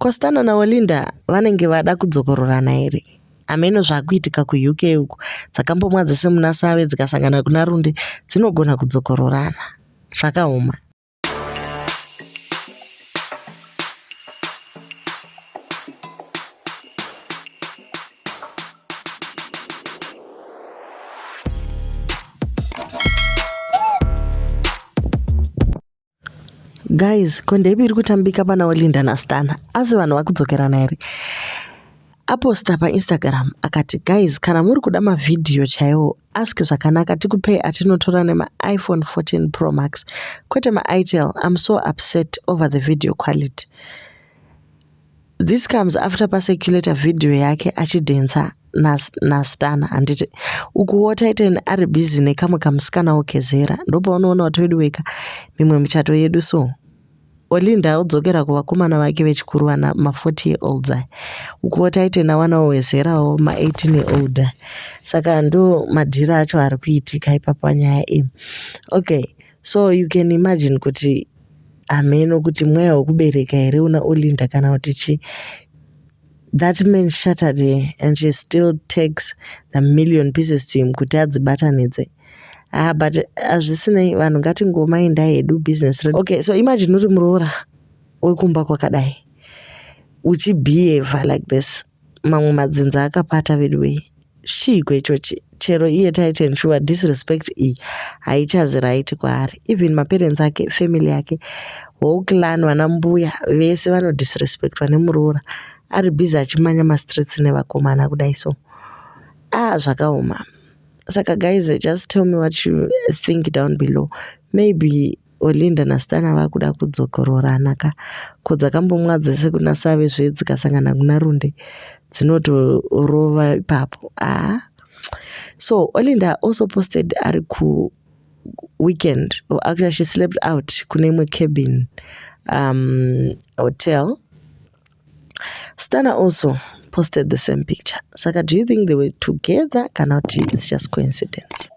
Kostana na Olinda vanenge vada kudzokororana here. Ameno zvakuitika kuUK uko dzakambomwa dzese munasave dzikasangana kuna runde dzinogona kudzokororana. Zvakaoma. Guys, kondevi iri kutambika pana Olinda naStana. Asi vanhu vakudzokerana here. Aposta pa Instagram akati, guys, kana muri kuda mavidhiyo chaiwo, ask zvakanaka tikupei atinotora nema iPhone 14 Pro Max. Kwete maItel, I'm so upset over the video quality. This comes after paseculator video yake achidhensa naStana anditi ukuota iten ari busy nekamwe kamusikana wokezera ndopaunoona watoidiweka mimwe michato yedu. So Olinda udzokera kuvakomana vake vechikuru vana ma40-year-olds ukuota iten vanawo wezerawo ma18-year-old. Saka ndo madhira acho ari kuitika ipapo panyaya iyi. Okay, so you can imagine kuti ameno kuti mweya wekubereka here una Olinda kana kuti chi. That man shattered her and she still takes the million pieces to him kuti adzibatanidze. But azvisinei vanhu ngatingomainda hedu business. Okay, so imagine uri muroora wekumba kwakadai uchibehave like this. Mamwe madzinza akapata vedwei. Chiko ichochi. Chero iye taita ensure disrespect iyi haichazi right kwaari. Even maparents ake, family yake, whole clan, vanambuya vese vanodisrespectwa nemuroora. Ari busy achimanya mastreets nevakomana kudai. So zvakaoma. Saka guys, just tell me what you think down below. Maybe Olinda naStana vakuda kudzokororana ka kudzakambomwa dzese kuna save dzikasangana kuna runde dzinotorova ipapo. So Olinda also posted ari ku weekend, or actually she slept out kune imwe cabin hotel. Stana also posted the same picture. Saka, do you think they were together? Cannot, it's just coincidence.